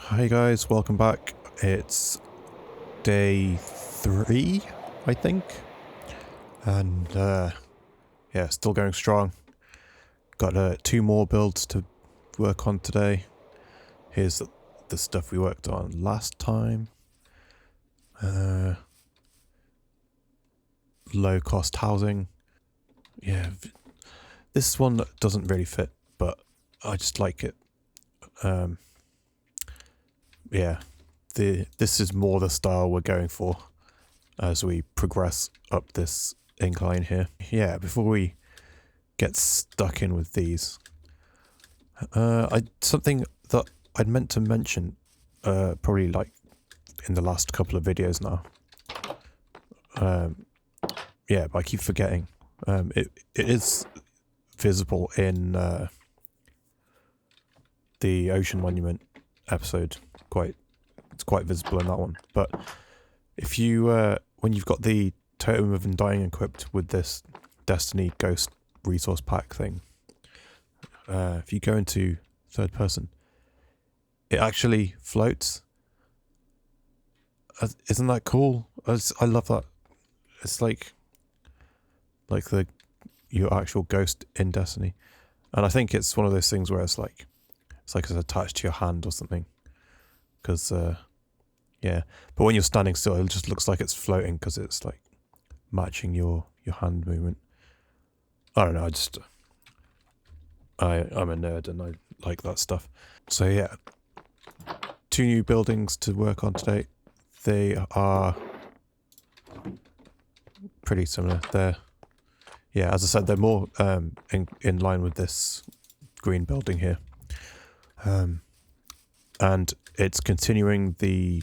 Hi guys, welcome back. It's day 3, I think. And yeah, still going strong. Got 2 more builds to work on today. Here's the stuff we worked on last time. Low cost housing. Yeah, this one doesn't really fit, but I just like it. Yeah, this is more the style we're going for as we progress up this incline here. Yeah, before we get stuck in with these, something that I'd meant to mention, probably like in the last couple of videos now. Yeah, but I keep forgetting. It is visible in the Ocean Monument episode. It's quite visible in that one. But if you when you've got the Totem of Undying equipped with this Destiny Ghost resource pack thing, if you go into third person, it actually floats. Isn't that cool? I love that. It's like your actual ghost in Destiny, and I think it's one of those things where it's attached to your hand or something. Because yeah, but when you're standing still, it just looks like it's floating because it's like matching your hand movement. I don't know. I'm a nerd and I like that stuff. So yeah, 2 new buildings to work on today. They are pretty similar. Yeah, as I said, they're more in line with this green building here. And it's continuing the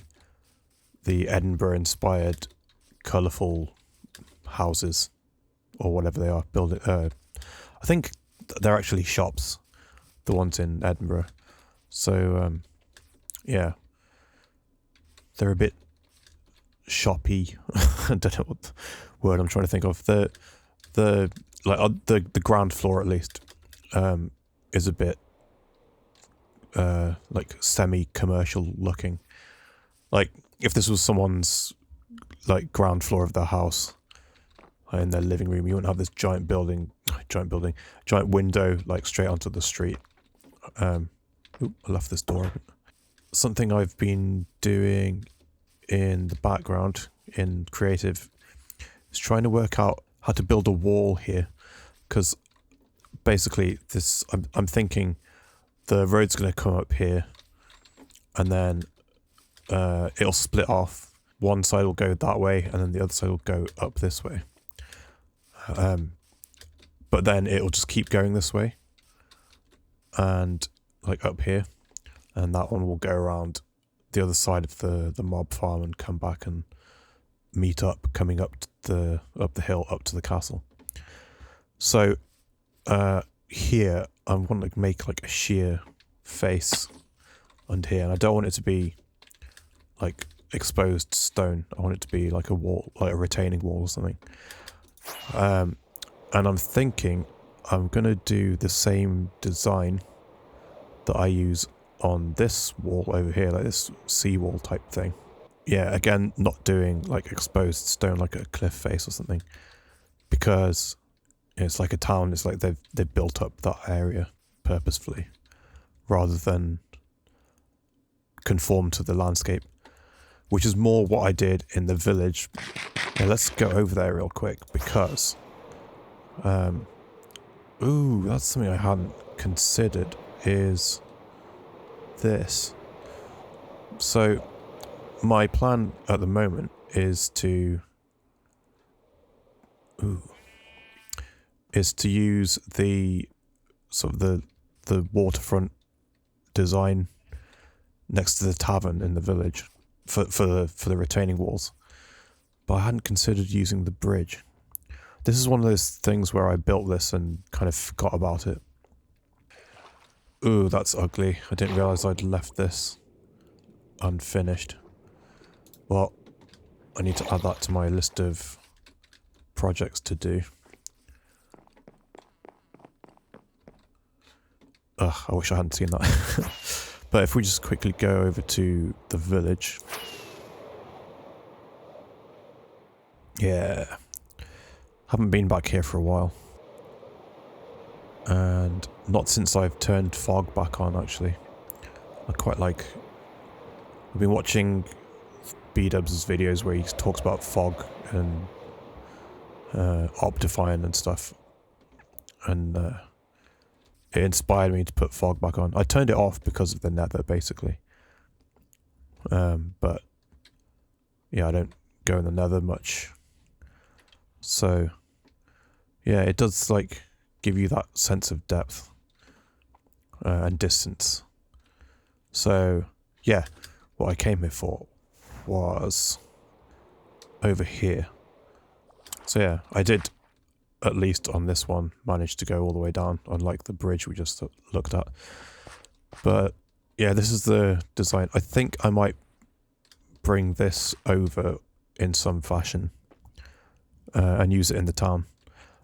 Edinburgh-inspired colourful houses, or whatever they are. I think they're actually shops, the ones in Edinburgh. So yeah, they're a bit shoppy. I don't know what word I'm trying to think of. The ground floor at least is a bit like semi-commercial looking. Like if this was someone's like ground floor of their house in their living room, you wouldn't have this giant window like straight onto the street. I left this door open. Something I've been doing in the background in creative is trying to work out how to build a wall here, because basically I'm thinking the road's going to come up here and then it'll split off. One side will go that way and then the other side will go up this way, but then it'll just keep going this way and like up here, and that one will go around the other side of the mob farm and come back and meet up coming up the hill up to the castle. So here I want to make like a sheer face under here, and I don't want it to be like exposed stone. I want it to be like a wall, like a retaining wall or something. And I'm thinking I'm gonna do the same design that I use on this wall over here, like this seawall type thing. Yeah, again, not doing like exposed stone like a cliff face or something, because it's like a town. It's like they've built up that area purposefully rather than conform to the landscape, which is more what I did in the village. Yeah, let's go over there real quick because ooh, that's something I hadn't considered, is this. So my plan at the moment is to use the sort of the waterfront design next to the tavern in the village for the retaining walls, but I hadn't considered using the bridge. This is one of those things where I built this and kind of forgot about it. Ooh, that's ugly. I didn't realise I'd left this unfinished. Well, I need to add that to my list of projects to do. Ugh, I wish I hadn't seen that. But if we just quickly go over to the village. Yeah. Haven't been back here for a while. And not since I've turned fog back on, actually. I quite like... I've been watching B-Dubs' videos where he talks about fog and Optifine and stuff. And it inspired me to put fog back on. I turned it off because of the nether, basically. But yeah, I don't go in the nether much. So yeah, it does like give you that sense of depth and distance. So yeah, what I came here for was over here. So yeah, I did, at least on this one, manage to go all the way down, unlike the bridge we just looked at. But yeah, this is the design. I think I might bring this over in some fashion and use it in the town.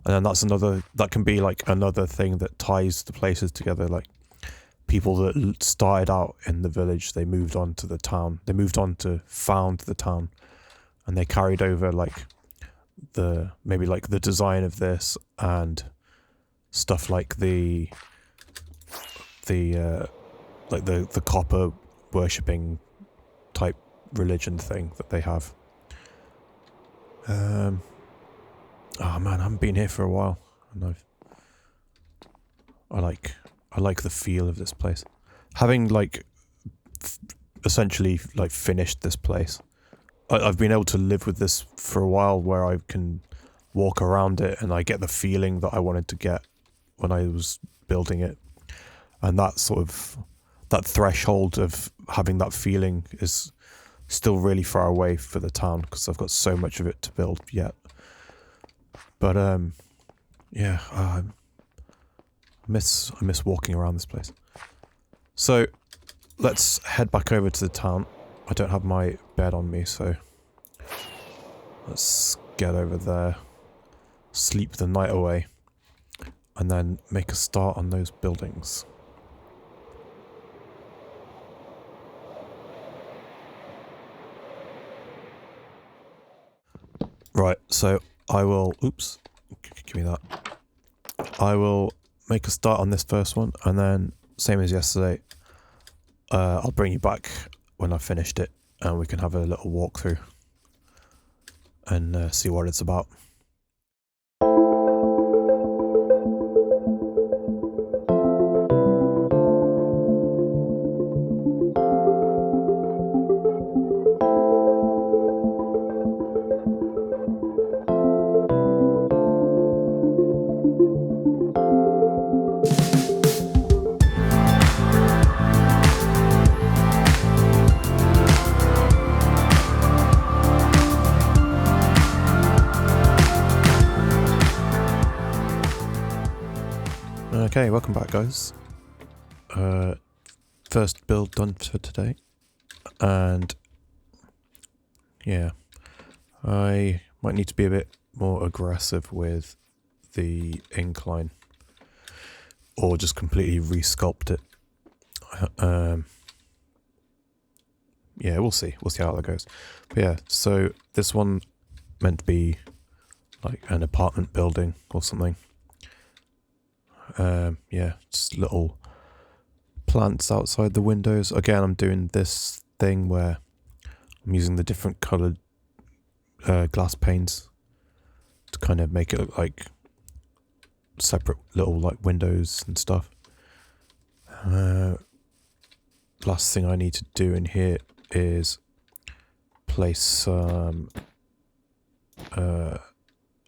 And then that's another, that can be like another thing that ties the places together. Like people that started out in the village, they moved on to the town. They moved on to found the town, and they carried over like the, maybe like the design of this and stuff like the copper worshipping type religion thing that they have. Oh man, I haven't been here for a while, and I like the feel of this place. Having like essentially like finished this place, I've been able to live with this for a while, where I can walk around it and I get the feeling that I wanted to get when I was building it. And that sort of, that threshold of having that feeling is still really far away for the town, because I've got so much of it to build yet. But yeah, I miss walking around this place. So let's head back over to the town. I don't have my bed on me, so let's get over there, sleep the night away, and then make a start on those buildings. Right, so I will, oops, give me that. I will make a start on this first one, and then, same as yesterday, I'll bring you back when I've finished it, and we can have a little walkthrough and see what it's about. Okay, welcome back, guys. First build done for today, and yeah, I might need to be a bit more aggressive with the incline, or just completely resculpt it. Yeah, we'll see how that goes. But yeah, so this one meant to be like an apartment building or something. Yeah, just little plants outside the windows. Again, I'm doing this thing where I'm using the different coloured glass panes to kind of make it look like separate little like windows and stuff. Last thing I need to do in here is place some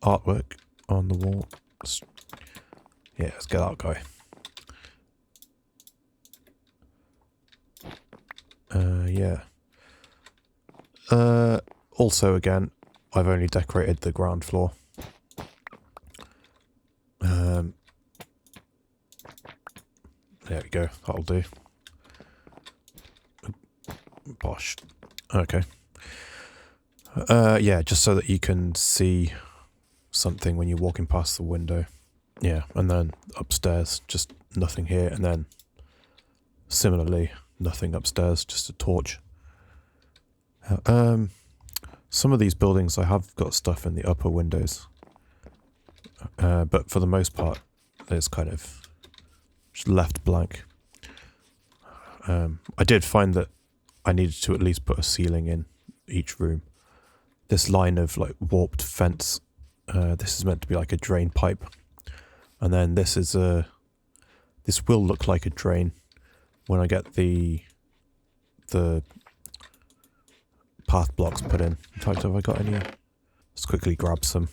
artwork on the wall. Yeah, let's get that guy. Yeah. Also, again, I've only decorated the ground floor. There we go. That'll do. Bosh. Okay. Yeah, just so that you can see something when you're walking past the window. Yeah, and then upstairs, just nothing here, and then similarly, nothing upstairs, just a torch. Some of these buildings I have got stuff in the upper windows. But for the most part, it's kind of just left blank. I did find that I needed to at least put a ceiling in each room. This line of like warped fence, this is meant to be like a drain pipe. And then this will look like a drain when I get the path blocks put in. In fact, have I got any? Let's quickly grab some.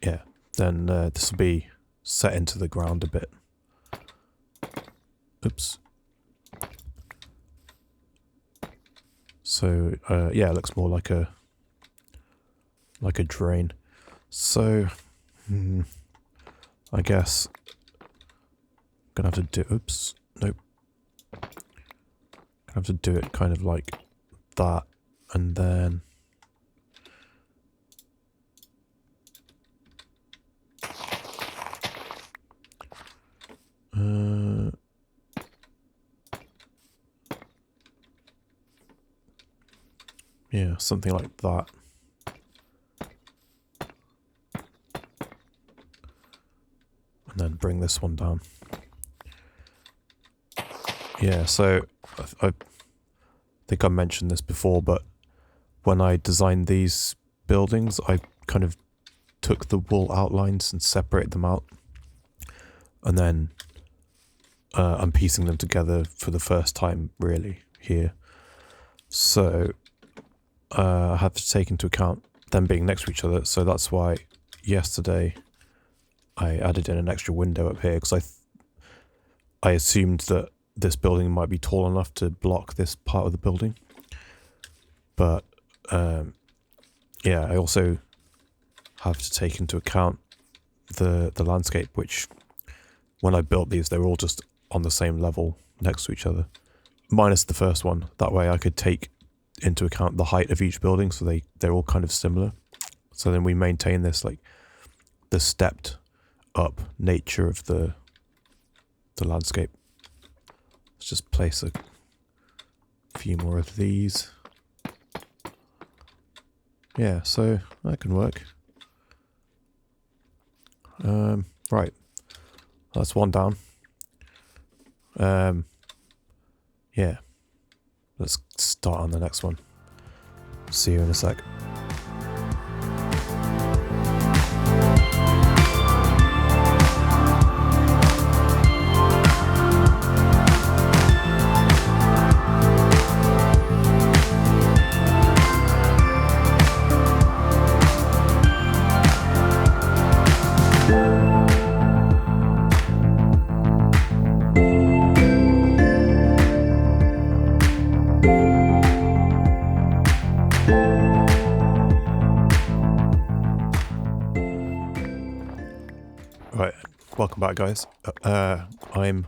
Yeah, then this will be set into the ground a bit. Oops. So yeah, it looks more like a drain. So I guess I'm gonna have to do. Oops, nope. Gonna have to do it kind of like that, and then yeah, something like that. And then bring this one down. Yeah, so I think I mentioned this before, but when I designed these buildings, I kind of took the wall outlines and separated them out. And then I'm piecing them together for the first time, really, here. So I have to take into account them being next to each other. So that's why yesterday I added in an extra window up here, because I assumed that this building might be tall enough to block this part of the building. But yeah, I also have to take into account the landscape, which when I built these, they were all just on the same level next to each other, minus the first one. That way I could take into account the height of each building, so they're all kind of similar. So then we maintain this like the stepped up nature of the landscape. Let's just place a few more of these. Yeah, so that can work. Right, that's one down. Yeah, let's start on the next one. See you in a sec. Right, welcome back, guys. I'm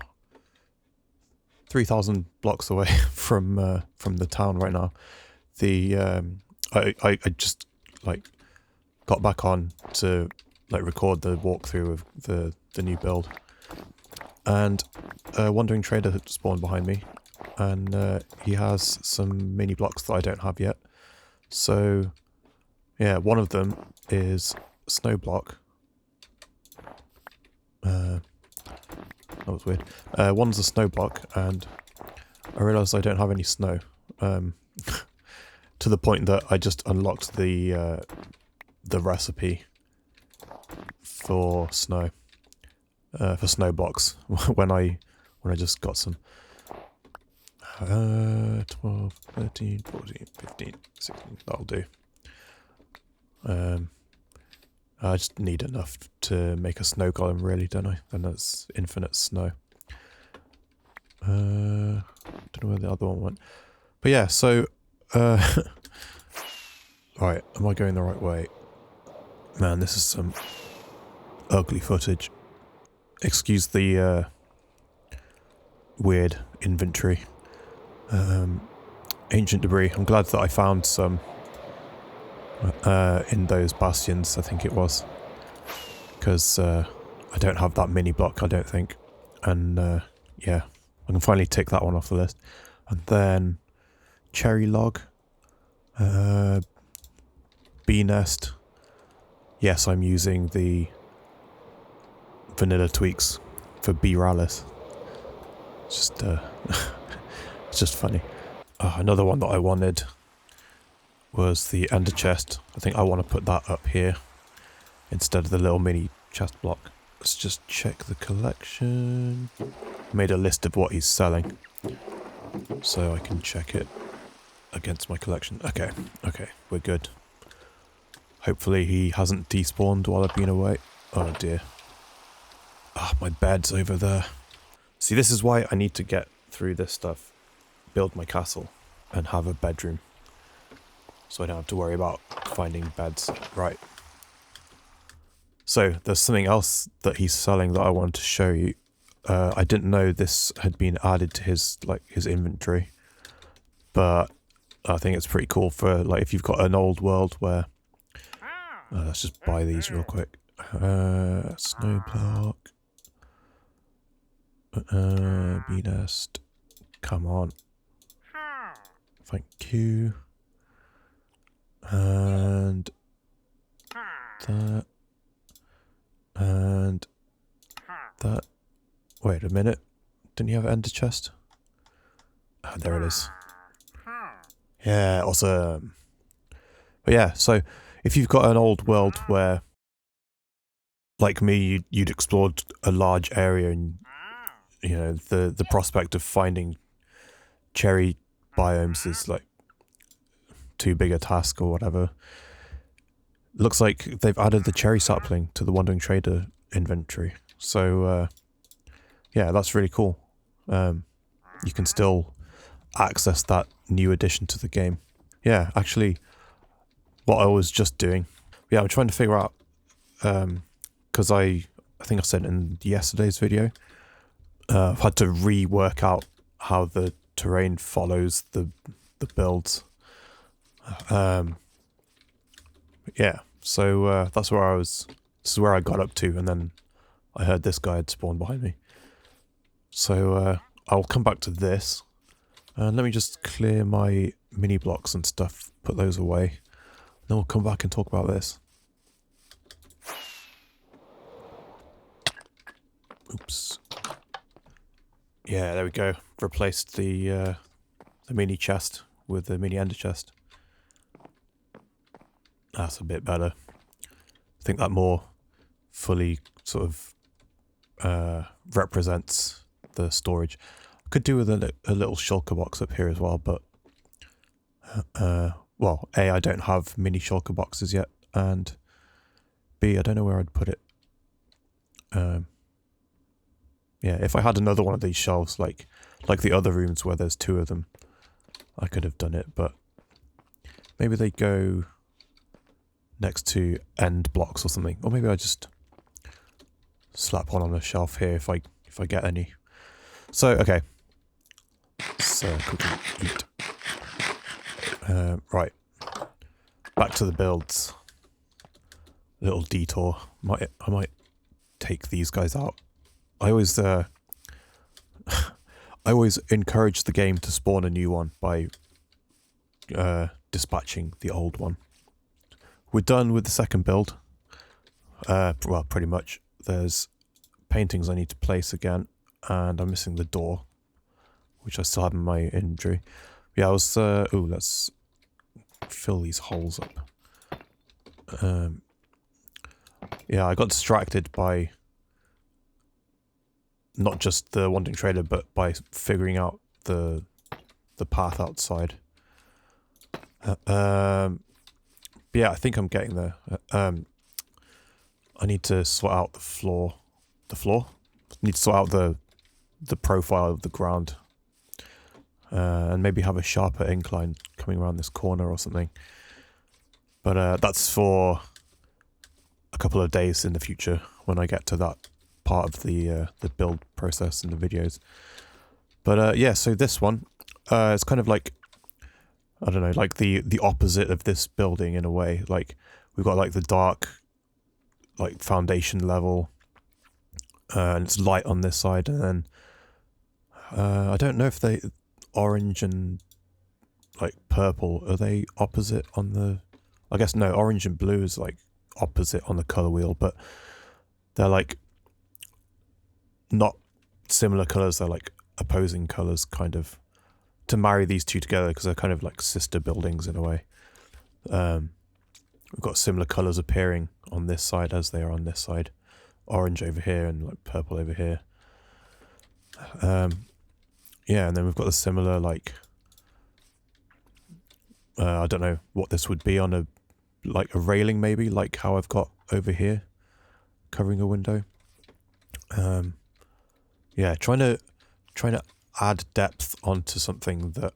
3,000 blocks away from the town right now. I just like got back on to like record the walkthrough of the new build, and a wandering trader had spawned behind me, and he has some mini blocks that I don't have yet. So yeah, one of them is snow block. That was weird. One's a snow block, and I realised I don't have any snow. To the point that I just unlocked the recipe for snow blocks when I just got some. 12, 13, 14, 15, 16. That'll do. I just need enough to make a snow golem, really, don't I? Then that's infinite snow. Don't know where the other one went. But yeah, so... right, am I going the right way? Man, this is some ugly footage. Excuse the weird inventory. Ancient debris. I'm glad that I found some in those bastions, I think it was, because I don't have that mini block, I don't think, and yeah, I can finally tick that one off the list. And then cherry log, bee nest. Yes, I'm using the vanilla tweaks for bee rallis. It's just, it's just funny. Another one that I wanted was the ender chest. I think I want to put that up here instead of the little mini chest block. Let's just check the collection. Made a list of what he's selling, so I can check it against my collection. Okay, we're good. Hopefully he hasn't despawned while I've been away. Oh dear. My bed's over there. See, this is why I need to get through this stuff, build my castle, and have a bedroom. So I don't have to worry about finding beds. Right. So there's something else that he's selling that I wanted to show you. I didn't know this had been added to his inventory, but I think it's pretty cool for if you've got an old world where. Let's just buy these real quick. Snow block. Bee nest. Come on. Thank you. And that. And that. Wait a minute. Didn't you have an ender chest? Oh, there it is. Yeah, awesome. But yeah, so if you've got an old world where, like me, you'd explored a large area and, you know, the prospect of finding cherry biomes is too big a task or whatever. Looks like they've added the cherry sapling to the Wandering Trader inventory. So, yeah, that's really cool. You can still access that new addition to the game. Yeah, actually, what I was just doing. Yeah, I'm trying to figure out, because I think I said in yesterday's video, I've had to rework out how the terrain follows the builds. Yeah, so that's where I was. This is where I got up to, and then I heard this guy had spawned behind me. So I'll come back to this. Let me just clear my mini blocks and stuff, put those away. Then we'll come back and talk about this. Oops. Yeah, there we go. Replaced the mini chest with the mini ender chest. That's a bit better. I think that more fully sort of represents the storage. I could do with a little shulker box up here as well, but well, A, I don't have mini shulker boxes yet, and B, I don't know where I'd put it. Yeah, if I had another one of these shelves, like the other rooms where there's two of them, I could have done it, but maybe they go next to end blocks or something, or maybe I just slap one on a shelf here if I get any. So okay, so cook and eat. Right, back to the builds. Little detour. I might take these guys out. I always encourage the game to spawn a new one by dispatching the old one. We're done with the second build. Well, pretty much. There's paintings I need to place again, and I'm missing the door, which I still have in my inventory. Yeah, I was. Ooh, let's fill these holes up. Yeah, I got distracted by not just the Wandering Trader, but by figuring out the path outside. But yeah, I think I'm getting there. I need to sort out the floor. I need to sort out the profile of the ground. And maybe have a sharper incline coming around this corner or something. But that's for a couple of days in the future when I get to that part of the build process in the videos. But yeah, so this one, it's kind of like, I don't know, like the opposite of this building in a way. Like we've got like the dark, like foundation level, and it's light on this side, and then I don't know if orange and like purple, are they opposite on the... I guess no, orange and blue is like opposite on the color wheel, but they're like not similar colors, they're like opposing colors kind of, to marry these two together because they're kind of like sister buildings in a way. We've got similar colors appearing on this side as they are on this side. Orange over here and like purple over here. Yeah, and then we've got the similar like I don't know what this would be on a like a railing maybe, like how I've got over here covering a window. Yeah, trying to add depth onto something that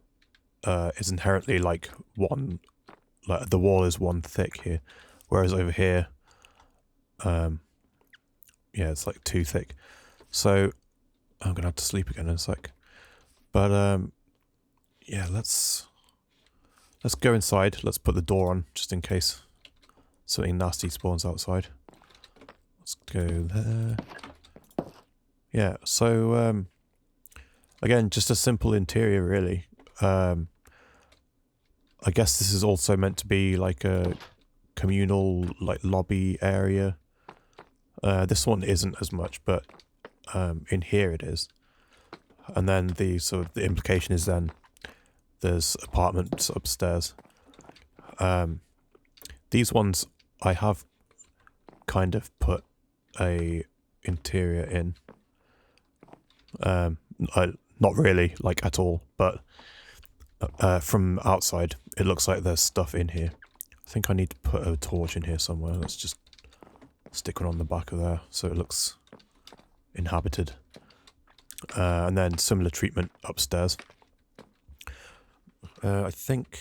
is inherently like one, like the wall is one thick here, whereas over here, yeah, it's like two thick. So I'm gonna have to sleep again in a sec. But yeah, let's go inside. Let's put the door on just in case something nasty spawns outside. Let's go there. Yeah, so again, just a simple interior really. I guess this is also meant to be like a communal like lobby area. This one isn't as much, but in here it is. And then the sort of the implication is then there's apartments upstairs. These ones I have kind of put a interior in. Not really, like at all, but from outside it looks like there's stuff in here. I think I need to put a torch in here somewhere. Let's just stick one on the back of there so it looks inhabited. And then similar treatment upstairs. I think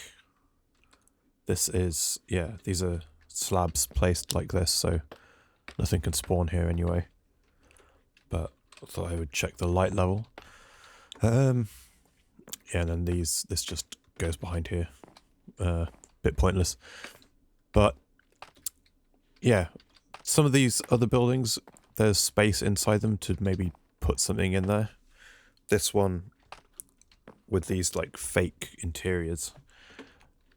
this is, yeah, these are slabs placed like this, so nothing can spawn here anyway. But I thought I would check the light level. Yeah, and then this just goes behind here. Bit pointless. But yeah, some of these other buildings, there's space inside them to maybe put something in there. This one with these like fake interiors,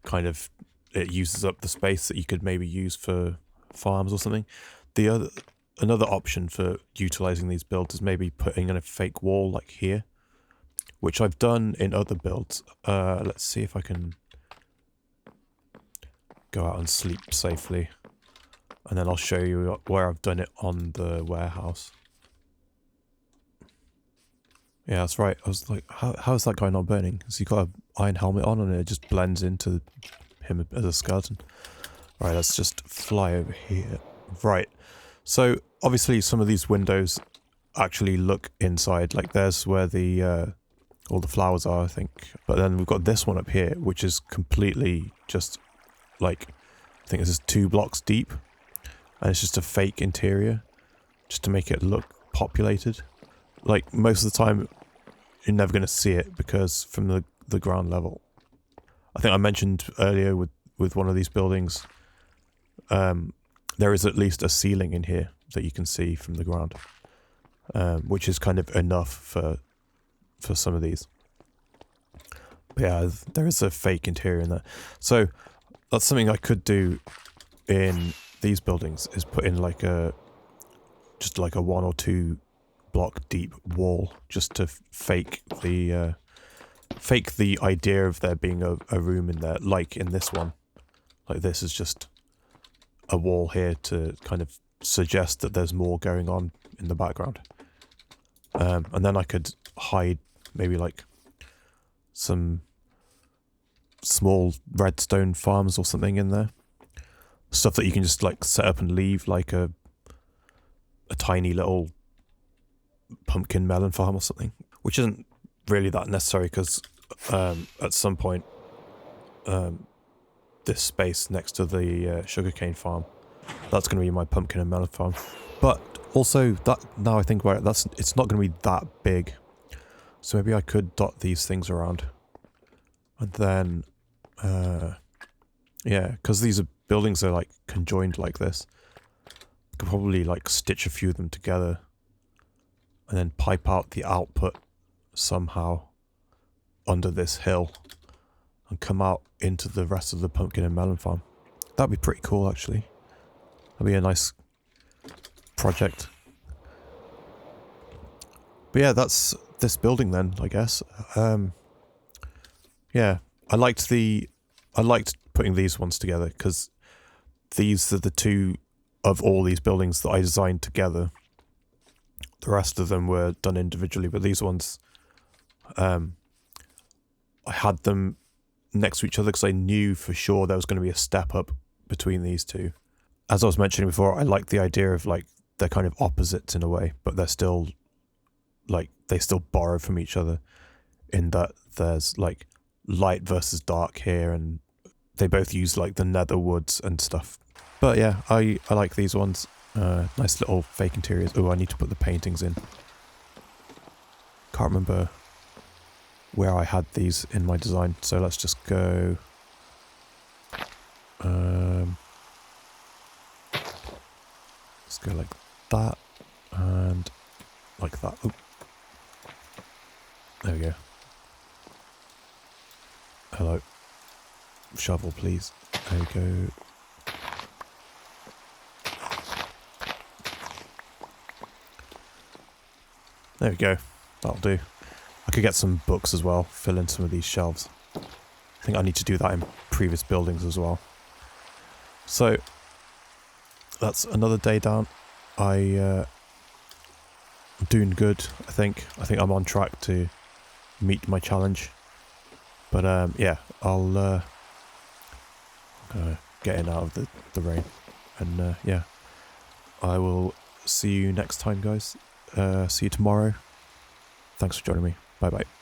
kind of, it uses up the space that you could maybe use for farms or something. Another option for utilizing these builds is maybe putting in a fake wall like here, which I've done in other builds. Let's see if I can go out and sleep safely, and then I'll show you where I've done it on the warehouse. Yeah, that's right. I was like, how is that guy not burning? Has he got an iron helmet on and it just blends into him as a skeleton? Right, let's just fly over here. Right, so obviously some of these windows actually look inside. Like there's where the all the flowers are, I think. But then we've got this one up here, which is completely just like, I think this is 2 blocks deep. And it's just a fake interior, just to make it look populated. Like most of the time, you're never going to see it because from the ground level. I think I mentioned earlier with one of these buildings, there is at least a ceiling in here that you can see from the ground, which is kind of enough for some of these. But yeah, there is a fake interior in there. So that's something I could do in these buildings, is put in like just like a 1 or 2 block deep wall, just to fake the idea of there being a room in there, like in this one. Like this is just a wall here to kind of suggest that there's more going on in the background. And then I could hide maybe like some small redstone farms or something in there. Stuff that you can just like set up and leave, like a tiny little pumpkin melon farm or something, which isn't really that necessary because at some point this space next to the sugarcane farm, that's going to be my pumpkin and melon farm. But also, that, now I think about it, it's not going to be that big, so maybe I could dot these things around, and then yeah, because these buildings are like conjoined like this, I could probably like stitch a few of them together and then pipe out the output somehow under this hill and come out into the rest of the pumpkin and melon farm. That'd be pretty cool, actually. That'd be a nice project. But yeah, that's this building then, I guess. Yeah, I liked putting these ones together because these are the two of all these buildings that I designed together. The rest of them were done individually, but these ones, I had them next to each other because I knew for sure there was going to be a step up between these two. As I was mentioning before, I like the idea of like they're kind of opposites in a way, but they're still like they still borrow from each other in that there's like light versus dark here, and they both use like the nether woods and stuff. But yeah, I like these ones. Nice little fake interiors. Oh, I need to put the paintings in. Can't remember where I had these in my design, so let's just go. Let's go like that and like that. Oh, there we go. Hello. Shovel, please. There we go. There we go. That'll do. I could get some books as well, fill in some of these shelves. I think I need to do that in previous buildings as well. So, that's another day down. I'm doing good, I think. I think I'm on track to meet my challenge. But yeah, I'll get in out of the rain. And yeah, I will see you next time, guys. See you tomorrow. Thanks for joining me. Bye bye.